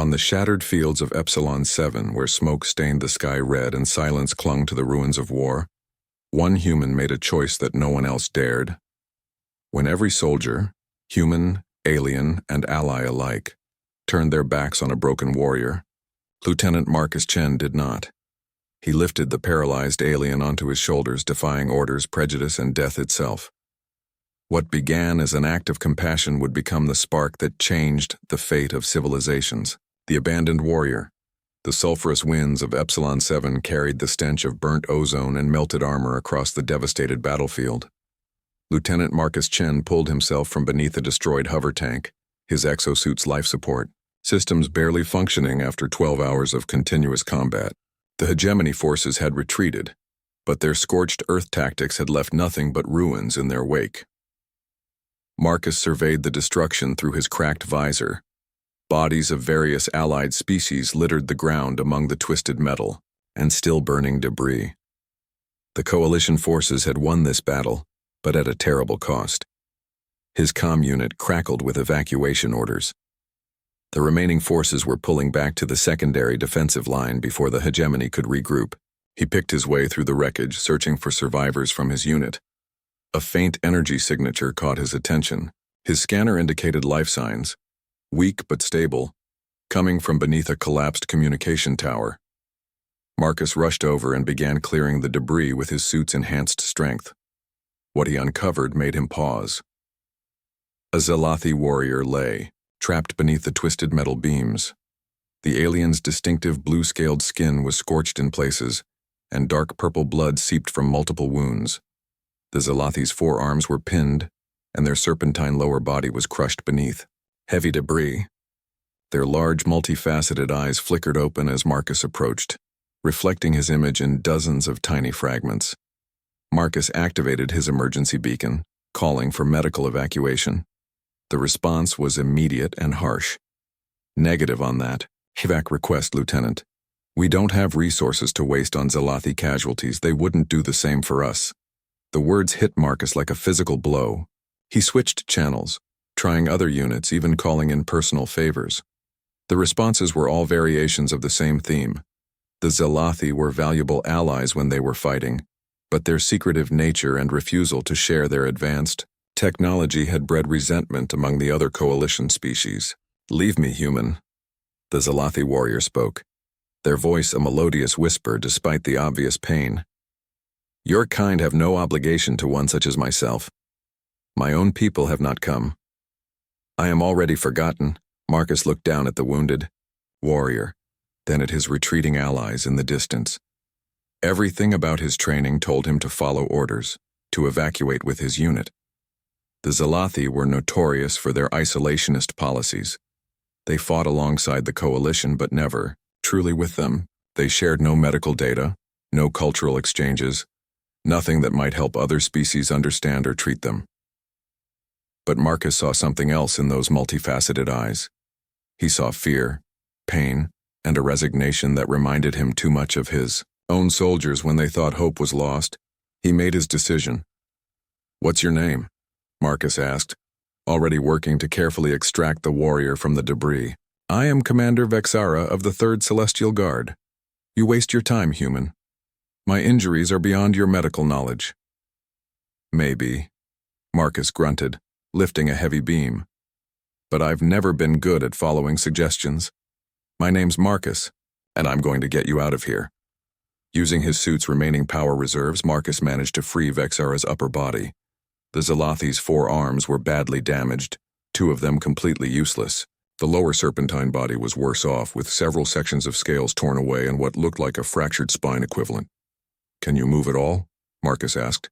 On the shattered fields of Epsilon 7, where smoke stained the sky red and silence clung to the ruins of war, one human made a choice that no one else dared. When every soldier, human, alien, and ally alike, turned their backs on a broken warrior, Lieutenant Marcus Chen did not. He lifted the paralyzed alien onto his shoulders, defying orders, prejudice, and death itself. What began as an act of compassion would become the spark that changed the fate of civilizations. The abandoned warrior. The sulfurous winds of Epsilon 7 carried the stench of burnt ozone and melted armor across the devastated battlefield. Lieutenant Marcus Chen pulled himself from beneath a destroyed hover tank, his exosuit's life support systems barely functioning after 12 hours of continuous combat. The hegemony forces had retreated, but their scorched earth tactics had left nothing but ruins in their wake. Marcus surveyed the destruction through his cracked visor. Bodies of various allied species littered the ground among the twisted metal and still burning debris. The coalition forces had won this battle, but at a terrible cost. His comm unit crackled with evacuation orders. The remaining forces were pulling back to the secondary defensive line before the hegemony could regroup. He picked his way through the wreckage, searching for survivors from his unit. A faint energy signature caught his attention. His scanner indicated life signs, weak but stable, coming from beneath a collapsed communication tower. Marcus rushed over and began clearing the debris with his suit's enhanced strength. What he uncovered made him pause. A Zalathi warrior lay, trapped beneath the twisted metal beams. The alien's distinctive blue-scaled skin was scorched in places, and dark purple blood seeped from multiple wounds. The Zalathi's forearms were pinned, and their serpentine lower body was crushed beneath. Heavy debris. Their large, multifaceted eyes flickered open as Marcus approached, reflecting his image in dozens of tiny fragments. Marcus activated his emergency beacon, calling for medical evacuation. The response was immediate and harsh. Negative on that. Evac request, Lieutenant. We don't have resources to waste on Zalathi casualties. They wouldn't do the same for us. The words hit Marcus like a physical blow. He switched channels, trying other units, even calling in personal favors. The responses were all variations of the same theme. The Zalathi were valuable allies when they were fighting, but their secretive nature and refusal to share their advanced technology had bred resentment among the other coalition species. Leave me, human, the Zalathi warrior spoke, their voice a melodious whisper despite the obvious pain. Your kind have no obligation to one such as myself. My own people have not come. I am already forgotten. Marcus looked down at the wounded warrior, then at his retreating allies in the distance. Everything about his training told him to follow orders, to evacuate with his unit. The Zalathi were notorious for their isolationist policies. They fought alongside the coalition but never truly with them. They shared no medical data, no cultural exchanges, nothing that might help other species understand or treat them. But Marcus saw something else in those multifaceted eyes. He saw fear, pain, and a resignation that reminded him too much of his own soldiers when they thought hope was lost. He made his decision. What's your name? Marcus asked, already working to carefully extract the warrior from the debris. I am Commander Vexara of the 3rd Celestial Guard. You waste your time, human. My injuries are beyond your medical knowledge. Maybe, Marcus grunted, lifting a heavy beam. But I've never been good at following suggestions. My name's Marcus, and I'm going to get you out of here. Using his suit's remaining power reserves, Marcus managed to free Vexara's upper body. The Zalathi's 4 arms were badly damaged, 2 of them completely useless. The lower serpentine body was worse off, with several sections of scales torn away and what looked like a fractured spine equivalent. Can you move at all? Marcus asked.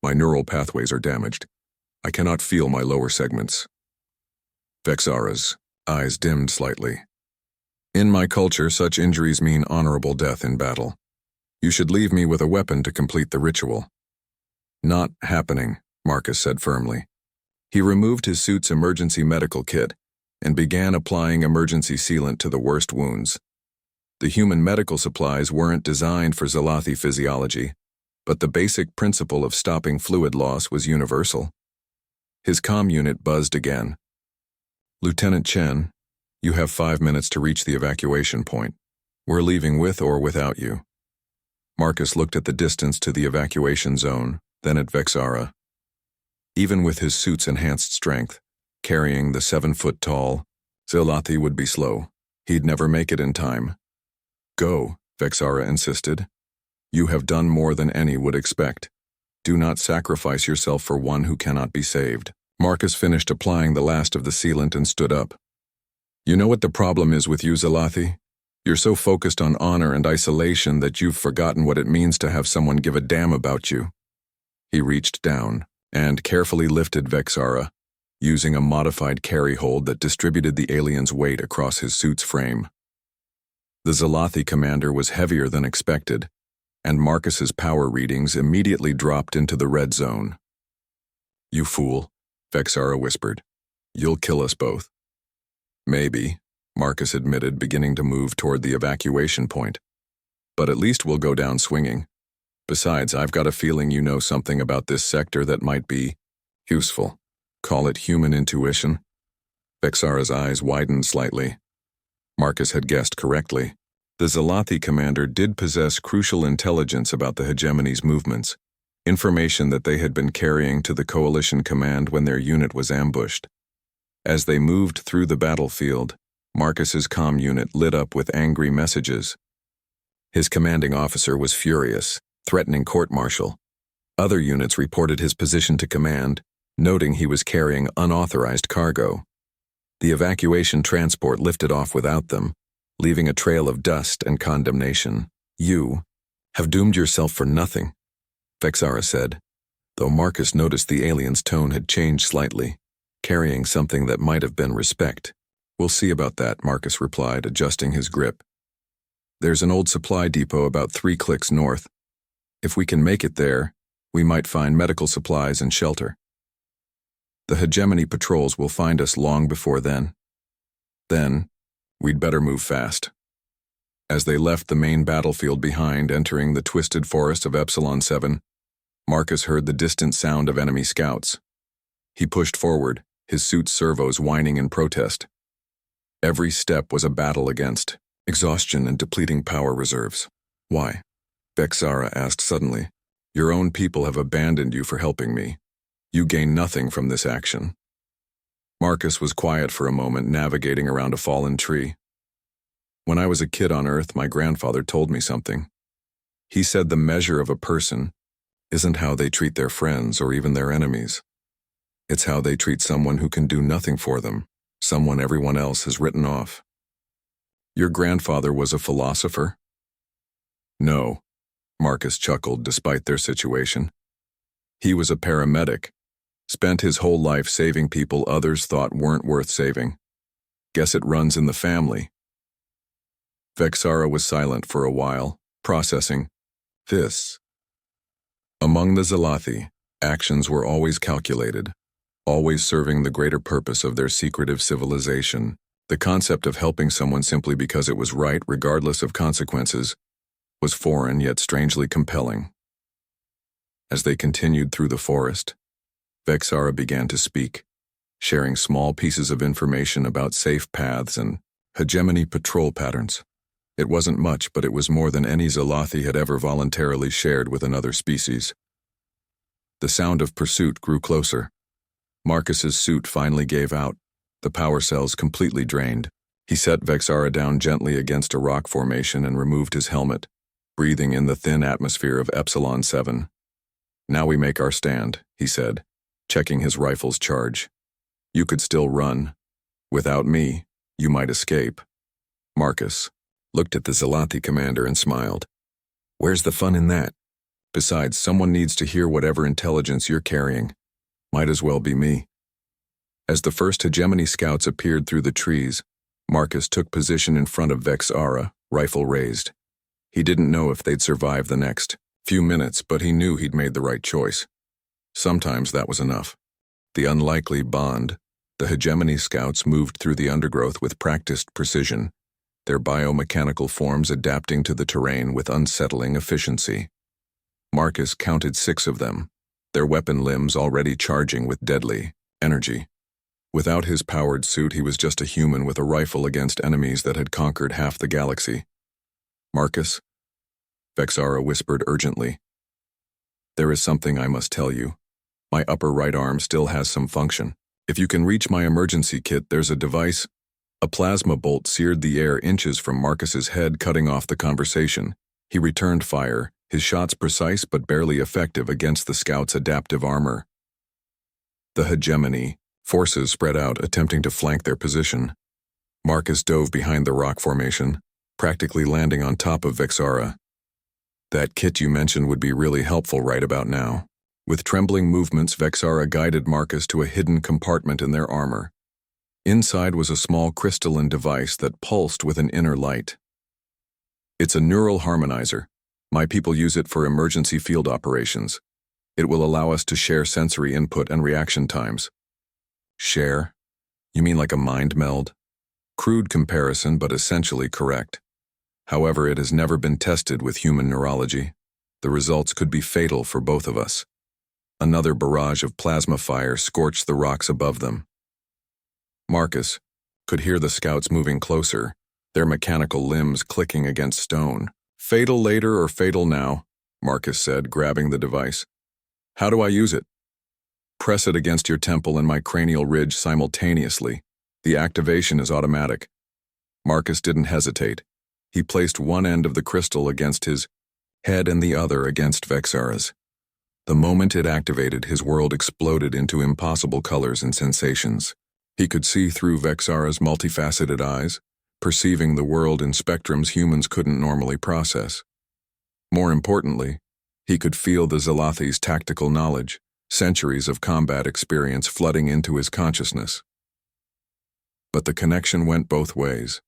My neural pathways are damaged. I cannot feel my lower segments. Vexara's eyes dimmed slightly. In my culture, such injuries mean honorable death in battle. You should leave me with a weapon to complete the ritual. Not happening, Marcus said firmly. He removed his suit's emergency medical kit and began applying emergency sealant to the worst wounds. The human medical supplies weren't designed for Zalathi physiology, but the basic principle of stopping fluid loss was universal. His comm unit buzzed again. Lieutenant Chen, You have 5 minutes to reach the evacuation point. We're leaving with or without you. Marcus looked at the distance to the evacuation zone, then at Vexara. Even with his suit's enhanced strength, carrying the 7-foot-tall Zelathi would be slow. He'd never make it in time. Go, Vexara insisted. You have done more than any would expect. Do not sacrifice yourself for one who cannot be saved. Marcus finished applying the last of the sealant and stood up. You know what the problem is with you, Zelathi? You're so focused on honor and isolation that you've forgotten what it means to have someone give a damn about you. He reached down and carefully lifted Vexara, using a modified carry hold that distributed the alien's weight across his suit's frame. The Zelathi commander was heavier than expected, and Marcus's power readings immediately dropped into the red zone. You fool, Vexara whispered. You'll kill us both. Maybe, Marcus admitted, beginning to move toward the evacuation point. But at least we'll go down swinging. Besides, I've got a feeling you know something about this sector that might be useful. Call it human intuition. Vexara's eyes widened slightly. Marcus had guessed correctly. The Zelathi commander did possess crucial intelligence about the hegemony's movements, information that they had been carrying to the coalition command when their unit was ambushed. As they moved through the battlefield, Marcus's comm unit lit up with angry messages. His commanding officer was furious, threatening court-martial. Other units reported his position to command, noting he was carrying unauthorized cargo. The evacuation transport lifted off without them, leaving a trail of dust and condemnation. You have doomed yourself for nothing, Vexara said, though Marcus noticed the alien's tone had changed slightly, carrying something that might have been respect. We'll see about that, Marcus replied, adjusting his grip. There's an old supply depot about 3 clicks north. If we can make it there, we might find medical supplies and shelter. The hegemony patrols will find us long before then. Then, we'd better move fast. As they left the main battlefield behind, entering the twisted forest of Epsilon 7, Marcus heard the distant sound of enemy scouts. He pushed forward, his suit's servos whining in protest. Every step was a battle against exhaustion and depleting power reserves. Why? Vexara asked suddenly. Your own people have abandoned you for helping me. You gain nothing from this action. Marcus was quiet for a moment, navigating around a fallen tree. When I was a kid on Earth, my grandfather told me something. He said the measure of a person isn't how they treat their friends or even their enemies. It's how they treat someone who can do nothing for them, someone everyone else has written off. Your grandfather was a philosopher? No, Marcus chuckled despite their situation. He was a paramedic, spent his whole life saving people others thought weren't worth saving. Guess it runs in the family. Vexara was silent for a while, processing this. Among the Zelathi, actions were always calculated, always serving the greater purpose of their secretive civilization. The concept of helping someone simply because it was right, regardless of consequences, was foreign yet strangely compelling. As they continued through the forest, Vexara began to speak, sharing small pieces of information about safe paths and hegemony patrol patterns. It wasn't much, but it was more than any Zelathi had ever voluntarily shared with another species. The sound of pursuit grew closer. Marcus's suit finally gave out, the power cells completely drained. He set Vexara down gently against a rock formation and removed his helmet, breathing in the thin atmosphere of Epsilon 7. Now we make our stand, he said, checking his rifle's charge. You could still run. Without me, you might escape. Marcus looked at the Zelathi commander and smiled. Where's the fun in that? Besides, someone needs to hear whatever intelligence you're carrying. Might as well be me. As the first hegemony scouts appeared through the trees, Marcus took position in front of Vexara, rifle raised. He didn't know if they'd survive the next few minutes, but he knew he'd made the right choice. Sometimes that was enough. The unlikely bond, the hegemony scouts moved through the undergrowth with practiced precision, their biomechanical forms adapting to the terrain with unsettling efficiency. Marcus counted 6 of them, their weapon limbs already charging with deadly energy. Without his powered suit, he was just a human with a rifle against enemies that had conquered half the galaxy. "Marcus," Vexara whispered urgently. "There is something I must tell you. My upper right arm still has some function. If you can reach my emergency kit, there's a device." A plasma bolt seared the air inches from Marcus's head, cutting off the conversation. He returned fire, his shots precise but barely effective against the scout's adaptive armor. The hegemony forces spread out, attempting to flank their position. Marcus dove behind the rock formation, practically landing on top of Vexara. "That kit you mentioned would be really helpful right about now." With trembling movements, Vexara guided Marcus to a hidden compartment in their armor. Inside was a small crystalline device that pulsed with an inner light. "It's a neural harmonizer. My people use it for emergency field operations. It will allow us to share sensory input and reaction times." "Share? You mean like a mind meld?" Crude comparison, but essentially correct. However, it has never been tested with human neurology. The results could be fatal for both of us. Another barrage of plasma fire scorched the rocks above them. Marcus could hear the scouts moving closer, their mechanical limbs clicking against stone. "Fatal later or fatal now," Marcus said, grabbing the device. "How do I use it?" "Press it against your temple and my cranial ridge simultaneously. The activation is automatic." Marcus didn't hesitate. He placed one end of the crystal against his head and the other against Vexara's. The moment it activated, his world exploded into impossible colors and sensations. He could see through Vexara's multifaceted eyes, perceiving the world in spectrums humans couldn't normally process. More importantly, he could feel the Zelathi's tactical knowledge, centuries of combat experience flooding into his consciousness. But the connection went both ways.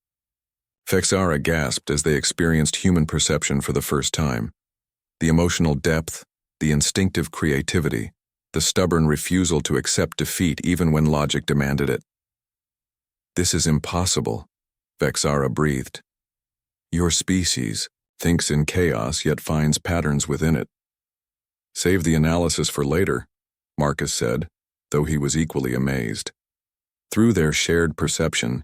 Vexara gasped as they experienced human perception for the first time. The emotional depth, the instinctive creativity, the stubborn refusal to accept defeat even when logic demanded it. "This is impossible," Vexara breathed. "Your species thinks in chaos yet finds patterns within it." "Save the analysis for later," Marcus said, though he was equally amazed. Through their shared perception,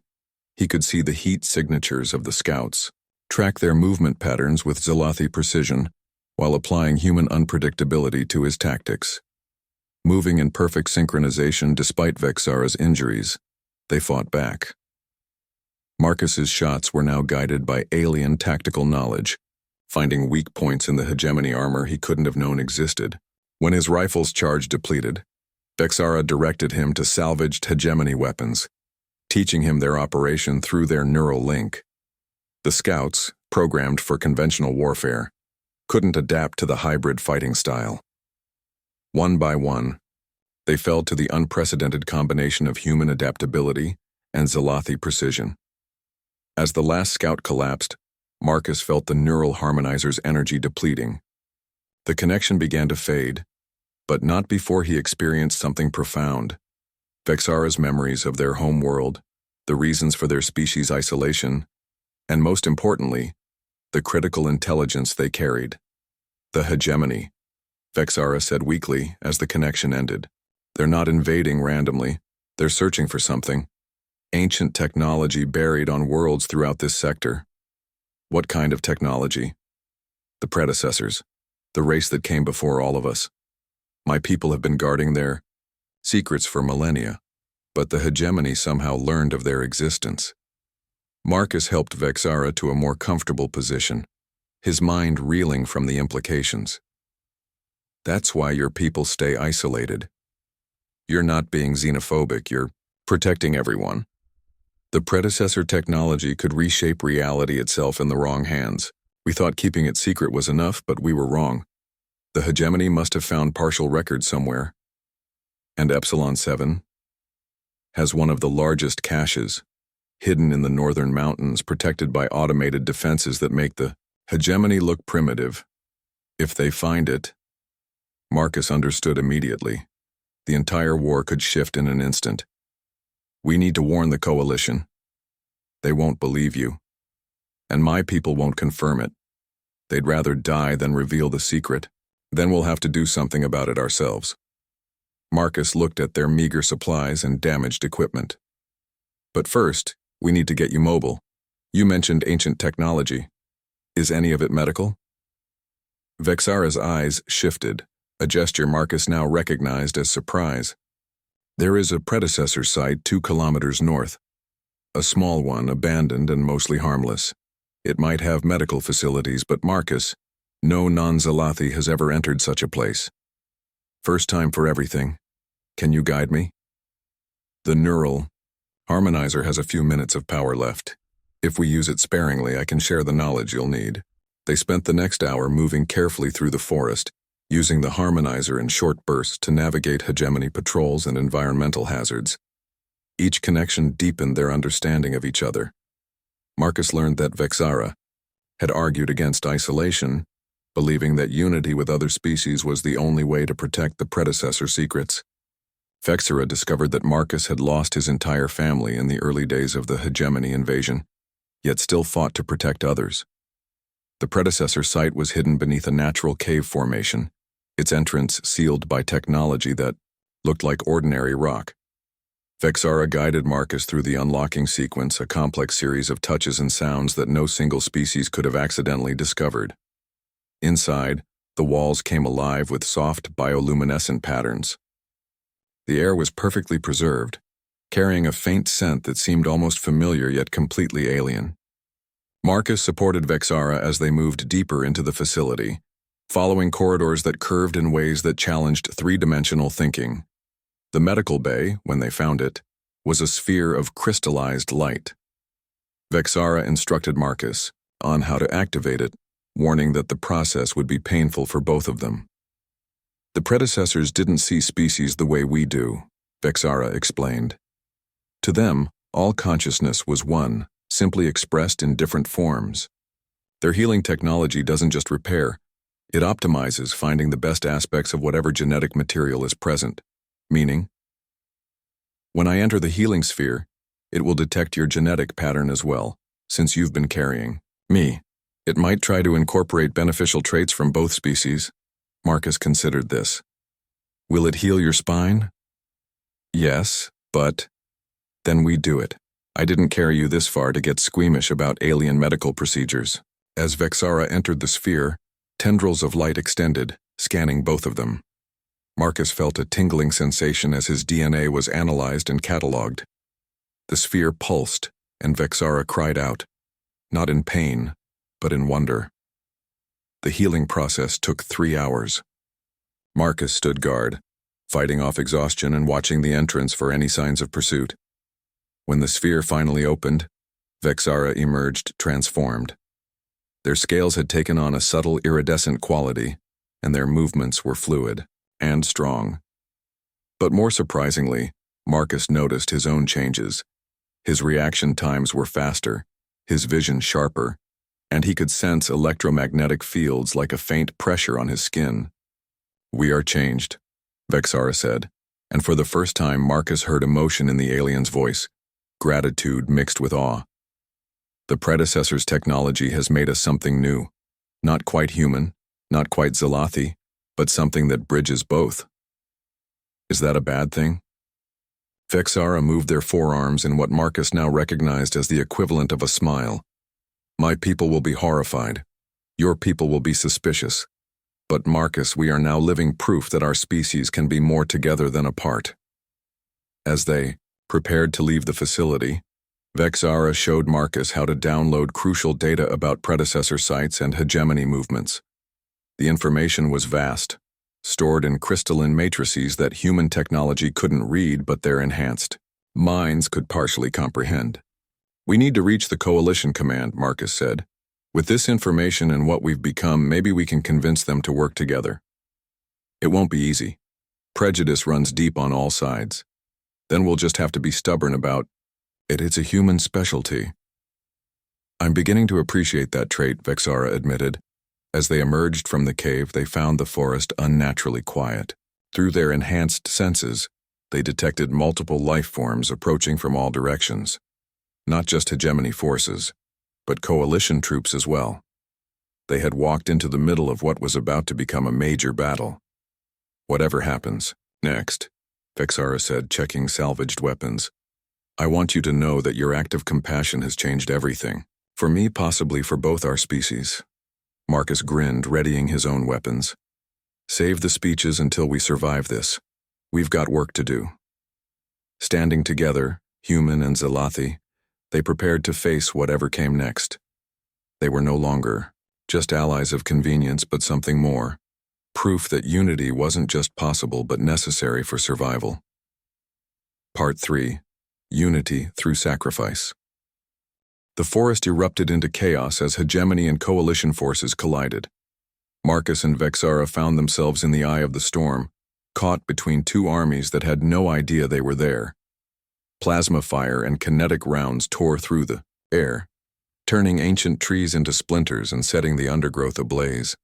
he could see the heat signatures of the scouts, track their movement patterns with Zelathi precision, while applying human unpredictability to his tactics. Moving in perfect synchronization despite Vexara's injuries, they fought back. Marcus's shots were now guided by alien tactical knowledge, finding weak points in the hegemony armor he couldn't have known existed. When his rifle's charge depleted, Vexara directed him to salvaged hegemony weapons, teaching him their operation through their neural link. The scouts, programmed for conventional warfare, couldn't adapt to the hybrid fighting style. One by one, they fell to the unprecedented combination of human adaptability and Zelathi precision. As the last scout collapsed, Marcus felt the neural harmonizer's energy depleting. The connection began to fade, but not before he experienced something profound. Vexara's memories of their home world, the reasons for their species' isolation, and most importantly, the critical intelligence they carried. "The hegemony," Vexara said weakly as the connection ended. "They're not invading randomly. They're searching for something. Ancient technology buried on worlds throughout this sector." "What kind of technology?" "The predecessors. The race that came before all of us. My people have been guarding their secrets for millennia, but the hegemony somehow learned of their existence." Marcus helped Vexara to a more comfortable position, his mind reeling from the implications. "That's why your people stay isolated. You're not being xenophobic, you're protecting everyone. The predecessor technology could reshape reality itself in the wrong hands. We thought keeping it secret was enough, but we were wrong. The hegemony must have found partial records somewhere. And Epsilon 7 has one of the largest caches, hidden in the northern mountains, protected by automated defenses that make the hegemony look primitive. If they find it..." Marcus understood immediately. The entire war could shift in an instant. "We need to warn the coalition. They won't believe you. And my people won't confirm it. They'd rather die than reveal the secret. Then we'll have to do something about it ourselves." Marcus looked at their meager supplies and damaged equipment. But first, we need to get you mobile. You mentioned ancient technology. Is any of it medical? Vexara's eyes shifted, a gesture Marcus now recognized as surprise. There is a predecessor site 2 kilometers north. A small one, abandoned and mostly harmless. It might have medical facilities, but Marcus, no non-Zalathi has ever entered such a place. First time for everything. Can you guide me? The neural harmonizer has a few minutes of power left. If we use it sparingly, I can share the knowledge you'll need. They spent the next hour moving carefully through the forest, using the harmonizer in short bursts to navigate hegemony patrols and environmental hazards. Each connection deepened their understanding of each other. Marcus learned that Vexara had argued against isolation, believing that unity with other species was the only way to protect the predecessor secrets. Vexara discovered that Marcus had lost his entire family in the early days of the hegemony invasion, yet still fought to protect others. The predecessor site was hidden beneath a natural cave formation, its entrance sealed by technology that looked like ordinary rock. Vexara guided Marcus through the unlocking sequence, a complex series of touches and sounds that no single species could have accidentally discovered. Inside, the walls came alive with soft bioluminescent patterns. The air was perfectly preserved, carrying a faint scent that seemed almost familiar yet completely alien. Marcus supported Vexara as they moved deeper into the facility, following corridors that curved in ways that challenged three-dimensional thinking. The medical bay, when they found it, was a sphere of crystallized light. Vexara instructed Marcus on how to activate it, warning that the process would be painful for both of them. The predecessors didn't see species the way we do, Vexara explained. To them, all consciousness was one, simply expressed in different forms. Their healing technology doesn't just repair, it optimizes, finding the best aspects of whatever genetic material is present. Meaning, when I enter the healing sphere, it will detect your genetic pattern as well, since you've been carrying me. It might try to incorporate beneficial traits from both species. Marcus considered this. Will it heal your spine? Yes, but then we do it. I didn't carry you this far to get squeamish about alien medical procedures. As Vexara entered the sphere, tendrils of light extended, scanning both of them. Marcus felt a tingling sensation as his DNA was analyzed and catalogued. The sphere pulsed, and Vexara cried out, not in pain, but in wonder. The healing process took 3 hours. Marcus stood guard, fighting off exhaustion and watching the entrance for any signs of pursuit. When the sphere finally opened, Vexara emerged transformed. Their scales had taken on a subtle iridescent quality, and their movements were fluid and strong. But more surprisingly, Marcus noticed his own changes. His reaction times were faster, his vision sharper, and he could sense electromagnetic fields like a faint pressure on his skin. We are changed, Vexara said, and for the first time Marcus heard emotion in the alien's voice, gratitude mixed with awe. The predecessor's technology has made us something new, not quite human, not quite Zalathi, but something that bridges both. Is that a bad thing? Vexara moved their forearms in what Marcus now recognized as the equivalent of a smile. My people will be horrified. Your people will be suspicious. But Marcus, we are now living proof that our species can be more together than apart. As they prepared to leave the facility, Vexara showed Marcus how to download crucial data about predecessor sites and hegemony movements. The information was vast, stored in crystalline matrices that human technology couldn't read, but their enhanced minds could partially comprehend. We need to reach the coalition command, Marcus said. With this information and what we've become, maybe we can convince them to work together. It won't be easy. Prejudice runs deep on all sides. Then we'll just have to be stubborn about it. It's a human specialty. I'm beginning to appreciate that trait, Vexara admitted. As they emerged from the cave, they found the forest unnaturally quiet. Through their enhanced senses, they detected multiple life forms approaching from all directions. Not just hegemony forces, but coalition troops as well. They had walked into the middle of what was about to become a major battle. Whatever happens next, Vexara said, checking salvaged weapons. I want you to know that your act of compassion has changed everything. For me, possibly for both our species. Marcus grinned, readying his own weapons. Save the speeches until we survive this. We've got work to do. Standing together, human and Zalathi, they prepared to face whatever came next. They were no longer just allies of convenience, but something more. Proof that unity wasn't just possible but necessary for survival. Part 3. Unity through sacrifice. The forest erupted into chaos as hegemony and coalition forces collided. Marcus and Vexara found themselves in the eye of the storm, caught between two armies that had no idea they were there. Plasma fire and kinetic rounds tore through the air, turning ancient trees into splinters and setting the undergrowth ablaze.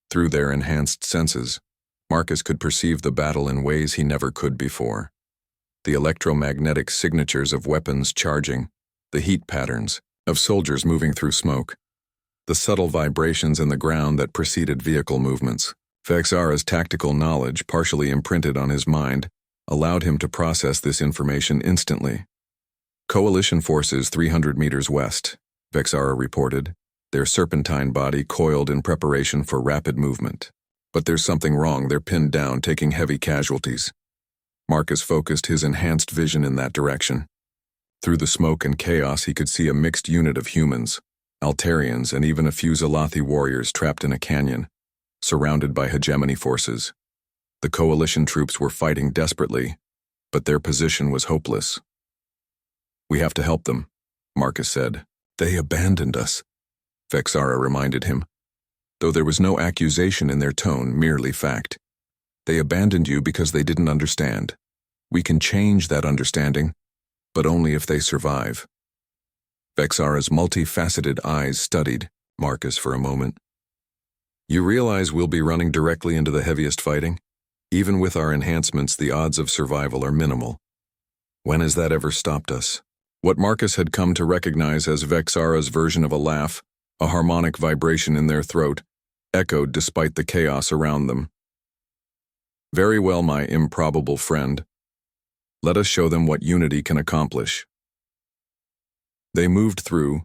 Through their enhanced senses, Marcus could perceive the battle in ways he never could before. The electromagnetic signatures of weapons charging, the heat patterns of soldiers moving through smoke, the subtle vibrations in the ground that preceded vehicle movements. Vexara's tactical knowledge, partially imprinted on his mind, allowed him to process this information instantly. Coalition forces 300 meters west, Vexara reported, their serpentine body coiled in preparation for rapid movement. But there's something wrong, they're pinned down, taking heavy casualties. Marcus focused his enhanced vision in that direction. Through the smoke and chaos he could see a mixed unit of humans, Altarians, and even a few Zalathi warriors trapped in a canyon, surrounded by hegemony forces. The coalition troops were fighting desperately, but their position was hopeless. We have to help them, Marcus said. They abandoned us, Vexara reminded him, though there was no accusation in their tone, merely fact. They abandoned you because they didn't understand. We can change that understanding, but only if they survive. Vexara's multifaceted eyes studied Marcus for a moment. You realize we'll be running directly into the heaviest fighting? Even with our enhancements, the odds of survival are minimal. When has that ever stopped us? What Marcus had come to recognize as Vexara's version of a laugh, a harmonic vibration in their throat, echoed despite the chaos around them. Very well, my improbable friend. Let us show them what unity can accomplish. They moved through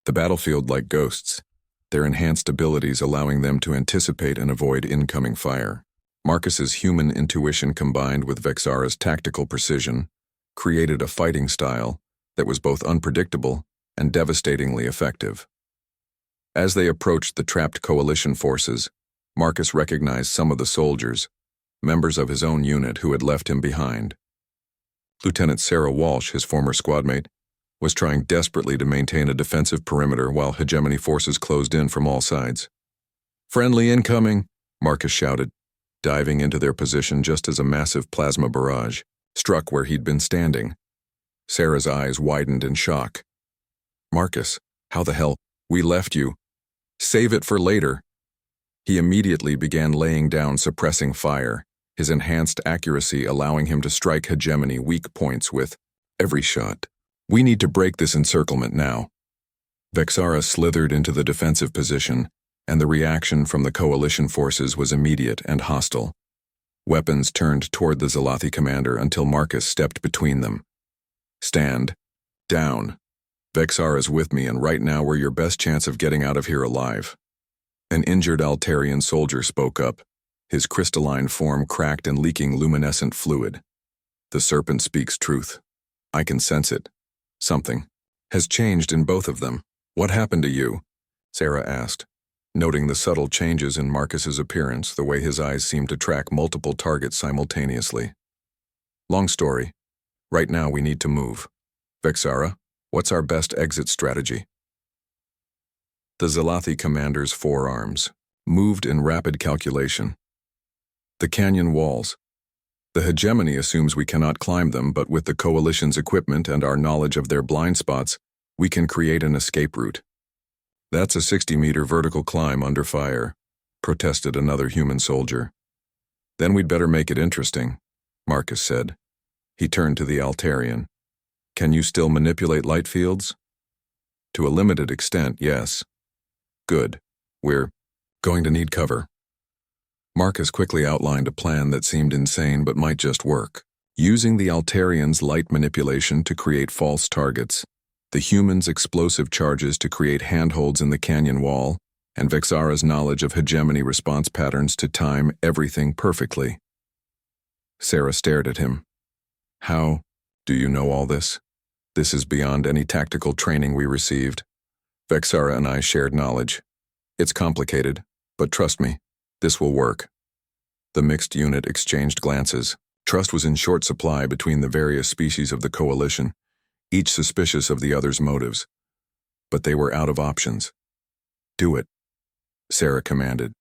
the battlefield like ghosts, their enhanced abilities allowing them to anticipate and avoid incoming fire. Marcus's human intuition combined with Vexara's tactical precision created a fighting style that was both unpredictable and devastatingly effective. As they approached the trapped coalition forces, Marcus recognized some of the soldiers, members of his own unit who had left him behind. Lieutenant Sarah Walsh, his former squadmate, was trying desperately to maintain a defensive perimeter while hegemony forces closed in from all sides. Friendly incoming, Marcus shouted, diving into their position just as a massive plasma barrage struck where he'd been standing. Sarah's eyes widened in shock. Marcus, how the hell? We left you. Save it for later. He immediately began laying down suppressing fire, his enhanced accuracy allowing him to strike hegemony weak points with every shot. We need to break this encirclement now. Vexara slithered into the defensive position, and the reaction from the coalition forces was immediate and hostile. Weapons turned toward the Zalathi commander until Marcus stepped between them. Stand. Down. Vexara's with me, and right now we're your best chance of getting out of here alive. An injured Altarian soldier spoke up, his crystalline form cracked and leaking luminescent fluid. The serpent speaks truth. I can sense it. Something has changed in both of them. What happened to you? Sarah asked, noting the subtle changes in Marcus's appearance, the way his eyes seemed to track multiple targets simultaneously. Long story. Right now we need to move. Vexara, what's our best exit strategy? The Zalathi commander's forearms moved in rapid calculation. The canyon walls. The hegemony assumes we cannot climb them, but with the coalition's equipment and our knowledge of their blind spots, we can create an escape route. That's a 60-meter vertical climb under fire, protested another human soldier. Then we'd better make it interesting, Marcus said. He turned to the Altarian. Can you still manipulate light fields? To a limited extent, yes. Good. We're going to need cover. Marcus quickly outlined a plan that seemed insane but might just work. Using the Altarians' light manipulation to create false targets, the humans' explosive charges to create handholds in the canyon wall, and Vexara's knowledge of hegemony response patterns to time everything perfectly. Sarah stared at him. How do you know all this? This is beyond any tactical training we received. Vexara and I shared knowledge. It's complicated, but trust me, this will work. The mixed unit exchanged glances. Trust was in short supply between the various species of the coalition, each suspicious of the other's motives. But they were out of options. Do it, Sarah commanded.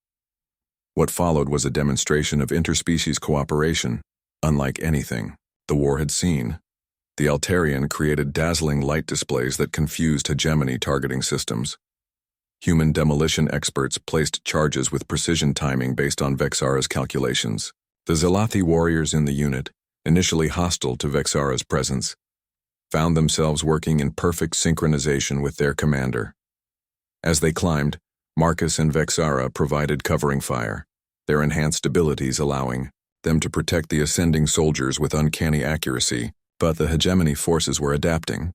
What followed was a demonstration of interspecies cooperation, unlike anything the war had seen. The Altarian created dazzling light displays that confused hegemony targeting systems. Human demolition experts placed charges with precision timing based on Vexara's calculations. The Zelathi warriors in the unit, initially hostile to Vexara's presence, found themselves working in perfect synchronization with their commander. As they climbed, Marcus and Vexara provided covering fire, their enhanced abilities allowing them to protect the ascending soldiers with uncanny accuracy, but the hegemony forces were adapting,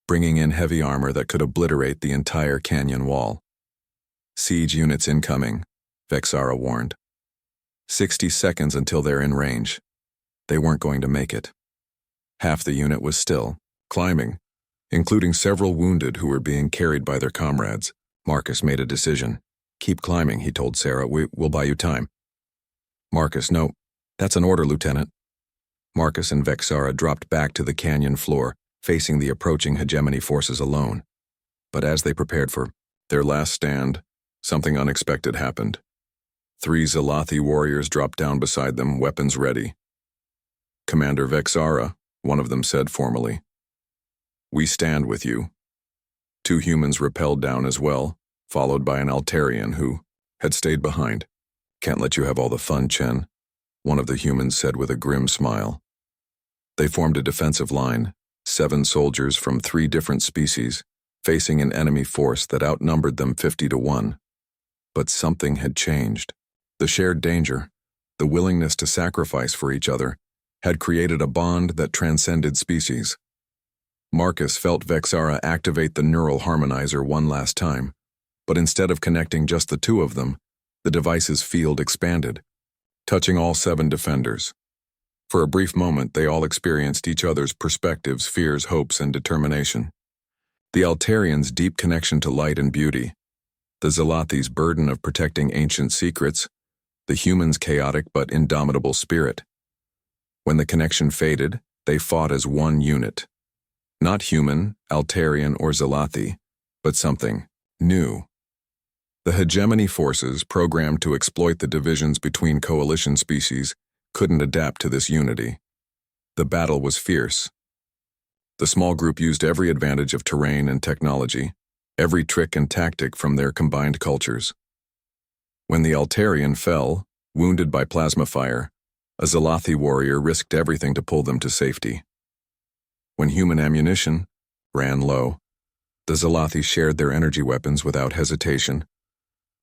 bringing in heavy armor that could obliterate the entire canyon wall. Siege units incoming, Vexara warned. 60 seconds until they're in range. They weren't going to make it. Half the unit was still climbing, including several wounded who were being carried by their comrades. Marcus made a decision. Keep climbing, he told Sarah. We'll buy you time. Marcus, no, that's an order, Lieutenant. Marcus and Vexara dropped back to the canyon floor, facing the approaching hegemony forces alone. But as they prepared for their last stand, something unexpected happened. 3 Zelathi warriors dropped down beside them, weapons ready. Commander Vexara, one of them said formally. We stand with you. 2 humans rappelled down as well, followed by an Altarian who had stayed behind. Can't let you have all the fun, Chen, one of the humans said with a grim smile. They formed a defensive line, 7 soldiers from 3 different species, facing an enemy force that outnumbered them 50-1. But something had changed. The shared danger, the willingness to sacrifice for each other, had created a bond that transcended species. Marcus felt Vexara activate the neural harmonizer one last time, but instead of connecting just the 2 of them, the device's field expanded, touching all 7 defenders. For a brief moment, they all experienced each other's perspectives, fears, hopes, and determination. The Altarians' deep connection to light and beauty, the Zelathi's burden of protecting ancient secrets, the humans' chaotic but indomitable spirit. When the connection faded, they fought as one unit. Not human, Altarian, or Zelathi, but something new. The hegemony forces, programmed to exploit the divisions between coalition species, couldn't adapt to this unity. The battle was fierce. The small group used every advantage of terrain and technology, every trick and tactic from their combined cultures. When the Altarian fell, wounded by plasma fire, a Zelathi warrior risked everything to pull them to safety. When human ammunition ran low, the Zelathi shared their energy weapons without hesitation.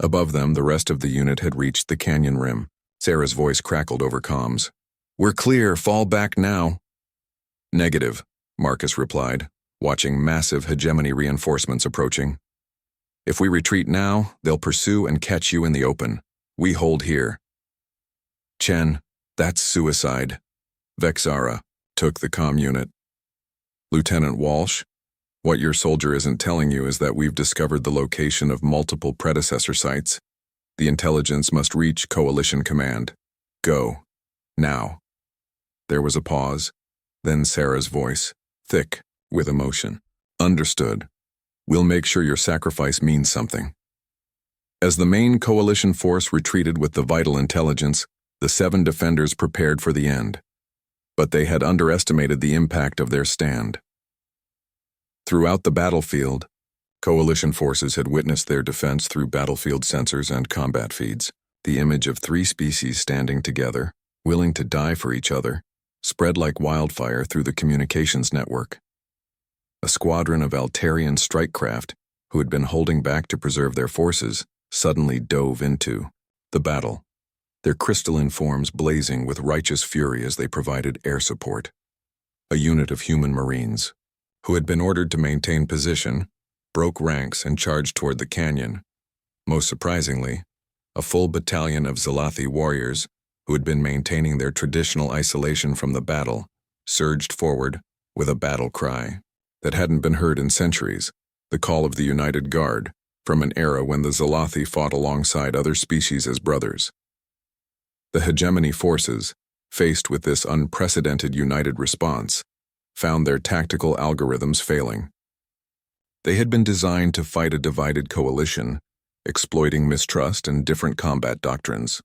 Above them, the rest of the unit had reached the canyon rim. Sarah's voice crackled over comms. We're clear, fall back now. Negative, Marcus replied, watching massive hegemony reinforcements approaching. If we retreat now, they'll pursue and catch you in the open. We hold here. Chen, that's suicide. Vexara took the comm unit. Lieutenant Walsh, what your soldier isn't telling you is that we've discovered the location of multiple predecessor sites. The intelligence must reach Coalition Command. Go. Now. There was a pause, then Sarah's voice, thick with emotion. Understood. We'll make sure your sacrifice means something. As the main coalition force retreated with the vital intelligence, the 7 defenders prepared for the end. But they had underestimated the impact of their stand. Throughout the battlefield, coalition forces had witnessed their defense through battlefield sensors and combat feeds. The image of 3 species standing together, willing to die for each other, spread like wildfire through the communications network. A squadron of Altarian strike craft, who had been holding back to preserve their forces, suddenly dove into the battle. their crystalline forms blazing with righteous fury as they provided air support. A unit of human Marines, who had been ordered to maintain position, broke ranks and charged toward the canyon. Most surprisingly, a full battalion of Zalathi warriors, who had been maintaining their traditional isolation from the battle, surged forward with a battle cry that hadn't been heard in centuries, the call of the United Guard, from an era when the Zalathi fought alongside other species as brothers. The hegemony forces, faced with this unprecedented united response, found their tactical algorithms failing. They had been designed to fight a divided coalition, exploiting mistrust and different combat doctrines.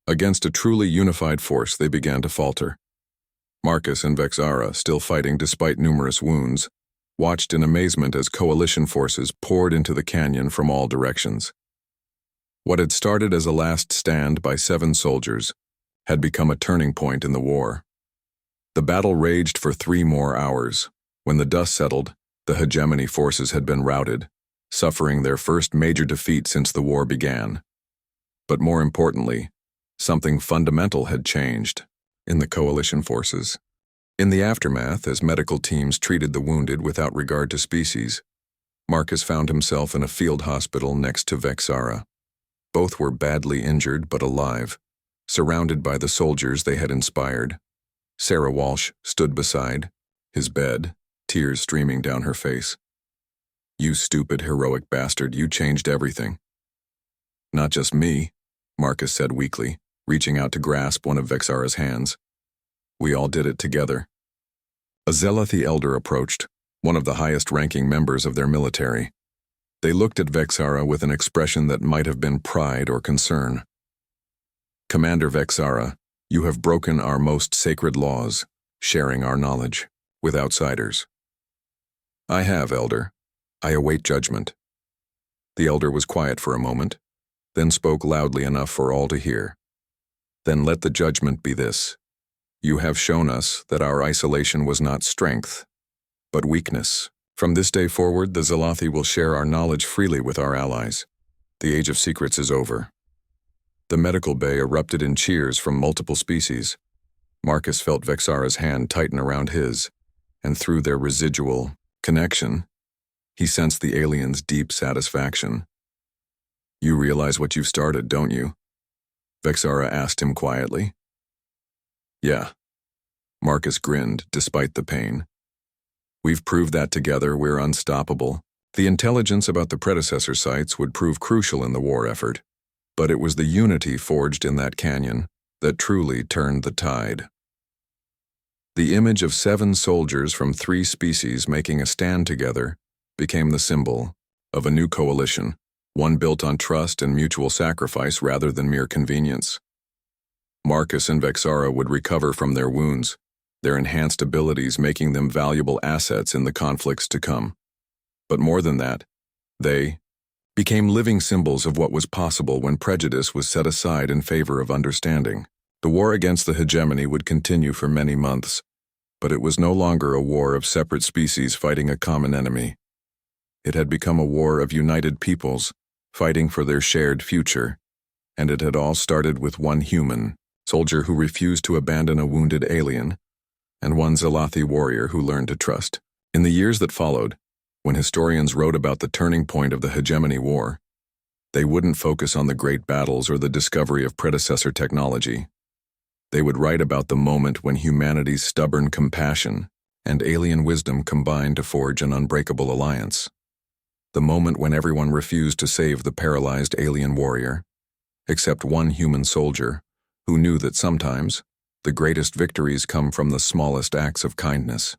Against a truly unified force, they began to falter. Marcus and Vexara, still fighting despite numerous wounds, watched in amazement as coalition forces poured into the canyon from all directions. What had started as a last stand by 7 soldiers had become a turning point in the war. The battle raged for 3 more hours. When the dust settled, the hegemony forces had been routed, suffering their first major defeat since the war began. But more importantly, something fundamental had changed in the coalition forces. In the aftermath, as medical teams treated the wounded without regard to species, Marcus found himself in a field hospital next to Vexara. Both were badly injured but alive, surrounded by the soldiers they had inspired. Sarah Walsh stood beside his bed, tears streaming down her face. "You stupid, heroic bastard, you changed everything." "Not just me," Marcus said weakly, reaching out to grasp one of Vexara's hands. "We all did it together." A Zalathi elder approached, one of the highest-ranking members of their military. They looked at Vexara with an expression that might have been pride or concern. "Commander Vexara, you have broken our most sacred laws, sharing our knowledge with outsiders." "I have, Elder. I await judgment." The elder was quiet for a moment, then spoke loudly enough for all to hear. "Then let the judgment be this. You have shown us that our isolation was not strength, but weakness. From this day forward, the Zalathi will share our knowledge freely with our allies. The Age of Secrets is over." The medical bay erupted in cheers from multiple species. Marcus felt Vexara's hand tighten around his, and through their residual connection, he sensed the alien's deep satisfaction. "You realize what you've started, don't you?" Vexara asked him quietly. "Yeah." Marcus grinned, despite the pain. "We've proved that together we're unstoppable. The intelligence about the predecessor sites would prove crucial in the war effort, but it was the unity forged in that canyon that truly turned the tide." The image of 7 soldiers from 3 species making a stand together became the symbol of a new coalition, one built on trust and mutual sacrifice rather than mere convenience. Marcus and Vexara would recover from their wounds, their enhanced abilities making them valuable assets in the conflicts to come. But more than that, they became living symbols of what was possible when prejudice was set aside in favor of understanding. The war against the hegemony would continue for many months, but it was no longer a war of separate species fighting a common enemy. It had become a war of united peoples, fighting for their shared future, and it had all started with one human soldier who refused to abandon a wounded alien, and one Zalathi warrior who learned to trust. In the years that followed, when historians wrote about the turning point of the hegemony war, they wouldn't focus on the great battles or the discovery of predecessor technology. They would write about the moment when humanity's stubborn compassion and alien wisdom combined to forge an unbreakable alliance. The moment when everyone refused to save the paralyzed alien warrior, except one human soldier who knew that sometimes the greatest victories come from the smallest acts of kindness.